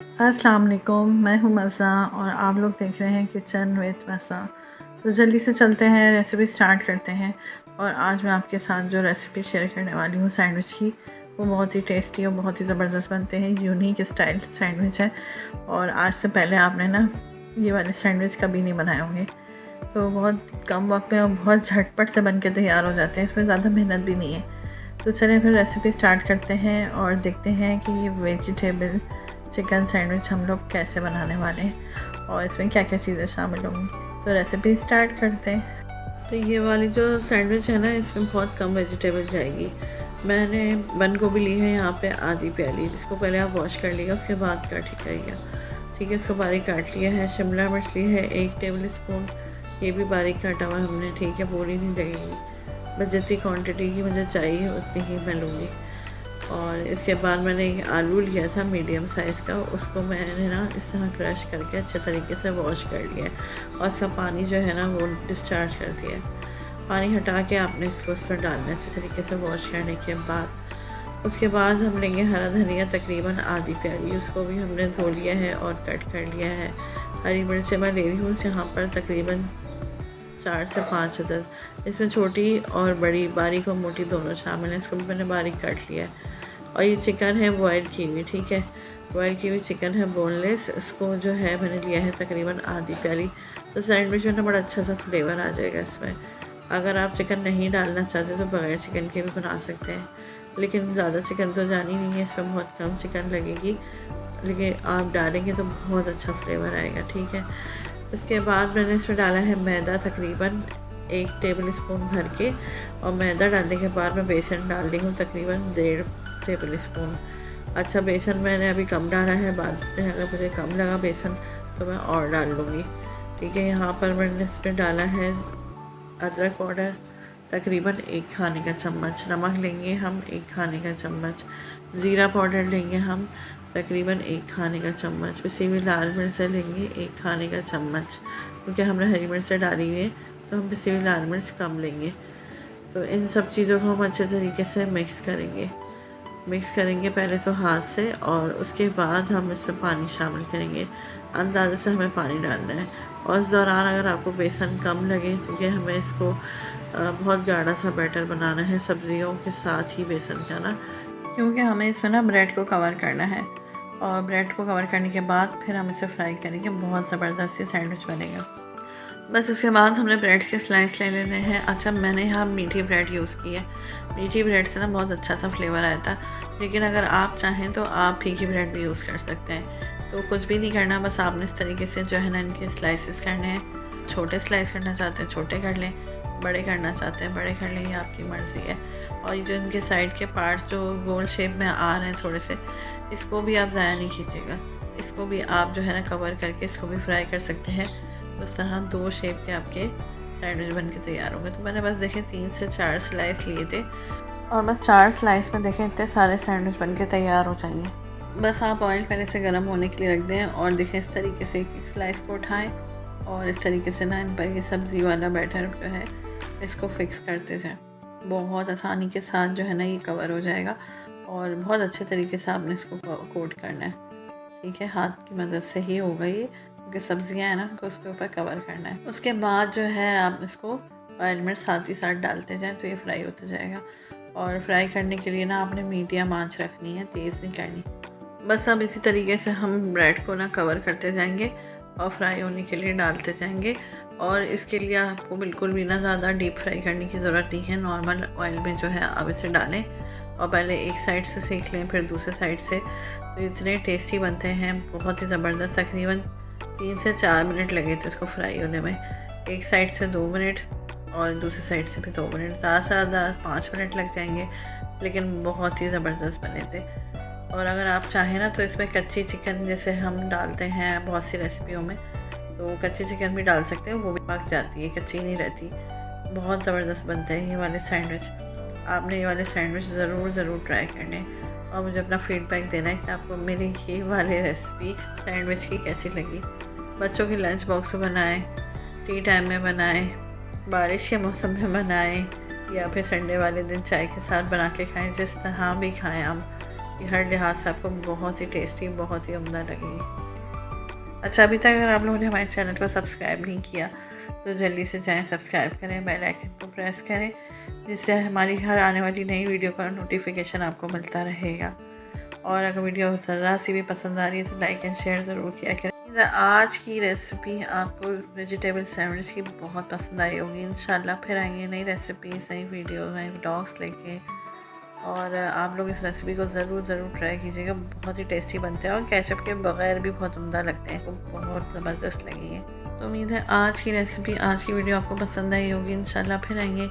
अस्सलाम वालेकुम, मैं हूँ मज़ा और आप लोग देख रहे हैं किचन विद मज़ा। तो जल्दी से चलते हैं, रेसिपी स्टार्ट करते हैं। और आज मैं आपके साथ जो रेसिपी शेयर करने वाली हूँ सैंडविच की, वो बहुत ही टेस्टी और बहुत ही ज़बरदस्त बनते हैं। यूनिक स्टाइल सैंडविच है और आज से पहले आपने ना ये वाले सैंडविच कभी नहीं बनाए होंगे। तो बहुत कम वक्त में और बहुत झटपट से बन के तैयार हो जाते हैं, इसमें ज़्यादा मेहनत भी नहीं है। तो चलिए फिर रेसिपी स्टार्ट करते हैं और देखते हैं कि ये वेजिटेबल चिकन सैंडविच हम लोग कैसे बनाने वाले हैं और इसमें क्या क्या चीज़ें शामिल होंगी। तो रेसिपी स्टार्ट करते हैं। तो ये वाली जो सैंडविच है ना, इसमें बहुत कम वेजिटेबल जाएगी। मैंने बंद गोभी ली है यहाँ पे आधी प्याली, इसको पहले आप वॉश कर लिया, उसके बाद काट करिएगा। ठीक है, इसको बारीक काट लिया है। शिमला मिर्च ली है 1 टेबल स्पून, ये भी बारीक काटा हुआ हमने। ठीक है, पूरी नहीं लगेगी, बस जितनी क्वान्टिटी की मुझे चाहिए उतनी ही मैं लूँगी। और इसके बाद मैंने एक आलू लिया था मीडियम साइज़ का, उसको मैंने ना इस तरह क्रश करके अच्छे तरीके से वॉश कर लिया है और सब पानी जो है ना वो डिस्चार्ज कर दिया है। पानी हटा के आपने इसको उसमें डालना है अच्छे तरीके से वॉश करने के बाद। उसके बाद हम लेंगे हरा धनिया, तकरीबन आधी प्याली, उसको भी हमने धो लिया है और कट कर लिया है। हरी मिर्चें मैं ले रही हूँ यहाँ पर तकरीबन 4 से 5 अदद, इसमें छोटी और बड़ी, बारीक और मोटी दोनों शामिल हैं, इसको भी मैंने बारीक काट लिया है। और ये चिकन है बॉयल की हुई, ठीक है, बॉयल की हुई चिकन है बोनलेस, इसको जो है मैंने लिया है तकरीबन आधी प्याली। तो सैंडविच में ना बड़ा अच्छा सा फ्लेवर आ जाएगा इसमें। अगर आप चिकन नहीं डालना चाहते तो बगैर चिकन के भी बना सकते हैं, लेकिन ज़्यादा चिकन तो जानी नहीं है, इसमें बहुत कम चिकन लगेगी, लेकिन आप डालेंगे तो बहुत अच्छा फ्लेवर आएगा। ठीक है, इसके बाद मैंने इसमें डाला है मैदा तकरीबन 1 टेबल स्पून भर के, और मैदा डालने के बाद मैं बेसन डाल रही हूँ तकरीबन 1.5 टेबल स्पून। अच्छा, बेसन मैंने अभी कम डाला है, बाद में अगर मुझे कम लगा बेसन तो मैं और डाल लूँगी। ठीक है, यहाँ पर मैंने इसमें डाला है अदरक पाउडर तकरीबन 1 खाने का चम्मच, नमक लेंगे हम 1 खाने का चम्मच, ज़ीरा पाउडर लेंगे हम तकरीबन 1 खाने का चम्मच, पिसी हुई लाल मिर्चें लेंगे 1 खाने का चम्मच, क्योंकि हमने हरी मिर्चें डाली हुई है तो हम पिसी हुई लाल मिर्च कम लेंगे। तो इन सब चीज़ों को हम अच्छे तरीके से मिक्स करेंगे पहले तो हाथ से, और उसके बाद हम इसमें पानी शामिल करेंगे। अंदाज़े से हमें पानी डालना है, और इस दौरान अगर आपको बेसन कम लगे तो ये हमें इसको बहुत गाढ़ा सा बैटर बनाना है सब्जियों के साथ ही बेसन का ना, क्योंकि हमें इसमें ना ब्रेड को कवर करना है, और ब्रेड को कवर करने के बाद फिर हम इसे फ्राई करेंगे, बहुत ज़बरदस्त ये सैंडविच बनेगा। बस इसके बाद हमने ब्रेड के स्लाइस ले लेने हैं। अच्छा, मैंने यहाँ मीठी ब्रेड यूज़ की है, मीठी ब्रेड से ना बहुत अच्छा सा फ्लेवर आया था, लेकिन अगर आप चाहें तो आप फीकी ब्रेड भी यूज़ कर सकते हैं। तो कुछ भी नहीं करना, बस आपने इस तरीके से जो है ना इनके स्लाइसेस करने हैं। छोटे स्लाइस करना चाहते हैं छोटे कर लें, बड़े करना चाहते हैं बड़े कर लें, ये आपकी मर्ज़ी है। और ये जो इनके साइड के पार्ट्स जो गोल शेप में आ रहे हैं थोड़े से, इसको भी आप ज़ाया नहीं कीजिएगा, इसको भी आप जो है ना कवर करके इसको भी फ्राई कर सकते हैं। उस तरह 2 शेप के आपके सैंडविच बन के तैयार होंगे। तो मैंने बस देखें 3 से 4 स्लाइस लिए थे, और बस 4 स्लाइस में देखें इतने सारे सैंडविच बन के तैयार हो जाएंगे। बस आप ऑयल पहले से गर्म होने के लिए रख दें, और देखें इस तरीके से एक स्लाइस को उठाएं और इस तरीके से ना इन पर ये सब्ज़ी वाला बैटर जो है इसको फिक्स करते जाएँ। बहुत आसानी के साथ जो है ना ये कवर हो जाएगा, और बहुत अच्छे तरीके से आपने इसको कोट करना है। ठीक है, हाथ की मदद से ही होगा ये, क्योंकि सब्जियां हैं ना उनको उसके ऊपर कवर करना है। उसके बाद जो है आप इसको ऑयल में साथ ही साथ डालते जाएं तो ये फ्राई होता जाएगा। और फ्राई करने के लिए ना आपने मीडियम आंच रखनी है, तेज़ नहीं करनी। बस अब इसी तरीके से हम ब्रेड को ना कवर करते जाएंगे और फ्राई होने के लिए डालते जाएंगे। और इसके लिए आपको बिल्कुल भी ना ज़्यादा डीप फ्राई करने की ज़रूरत नहीं है, नॉर्मल ऑयल में जो है आप इसे डालें और पहले एक साइड से सेक लें, फिर दूसरे साइड से। तो इतने टेस्टी बनते हैं, बहुत ही ज़बरदस्त। तकरीबन 3 से 4 मिनट लगे थे इसको फ्राई होने में, एक साइड से 2 मिनट और दूसरी साइड से भी 2 मिनट, ज़्यादा से ज़्यादा 5 मिनट लग जाएंगे, लेकिन बहुत ही ज़बरदस्त बने थे। और अगर आप चाहें ना तो इसमें कच्ची चिकन जैसे हम डालते हैं बहुत सी रेसिपियों में, तो कच्ची चिकन भी डाल सकते हैं, वो भी पक जाती है, कच्ची नहीं रहती। बहुत ज़बरदस्त बनते हैं ये वाले सैंडविच। आपने ये वाले सैंडविच ज़रूर ट्राई करने, और मुझे अपना फीडबैक देना है कि आपको मेरी ये वाली रेसिपी सैंडविच की कैसी लगी। बच्चों के लंच बॉक्स में बनाएं, टी टाइम में बनाएं, बारिश के मौसम में बनाएं, या फिर संडे वाले दिन चाय के साथ बना के खाएं, जिस तरह भी खाएं आप। कि हर लिहाज से आपको बहुत ही टेस्टी, बहुत ही उम्दा लगेगी। अच्छा, अभी तक अगर आप लोगों ने हमारे चैनल को सब्सक्राइब नहीं किया तो जल्दी से जाएं, सब्सक्राइब करें, बेल आइकन को प्रेस करें, जिससे हमारी हर आने वाली नई वीडियो का नोटिफिकेशन आपको मिलता रहेगा। और अगर वीडियो ज़रा सी भी पसंद आ रही है तो लाइक एंड शेयर ज़रूर किया करें। आज की रेसिपी आपको वेजिटेबल सैंडविच की बहुत पसंद आई होगी। इंशाल्लाह फिर आएंगे नई रेसिपी, नई वीडियो, नए व्लॉग्स लेके। और आप लोग इस रेसिपी को ज़रूर ट्राई कीजिएगा, बहुत ही टेस्टी बनते हैं और केचप के बगैर भी बहुत उम्दा लगते हैं, वो बहुत ज़बरदस्त लगेंगे। तो उम्मीद है आज की रेसिपी, आज की वीडियो आपको पसंद आई होगी। इंशाल्लाह फिर आएंगे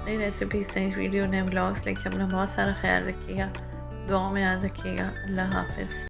नई रेसिपी, नई वीडियो, नए व्लॉग्स लेके। अपना बहुत सारा ख्याल रखिएगा, दुआओं में याद रखिएगा। अल्लाह हाफिज़।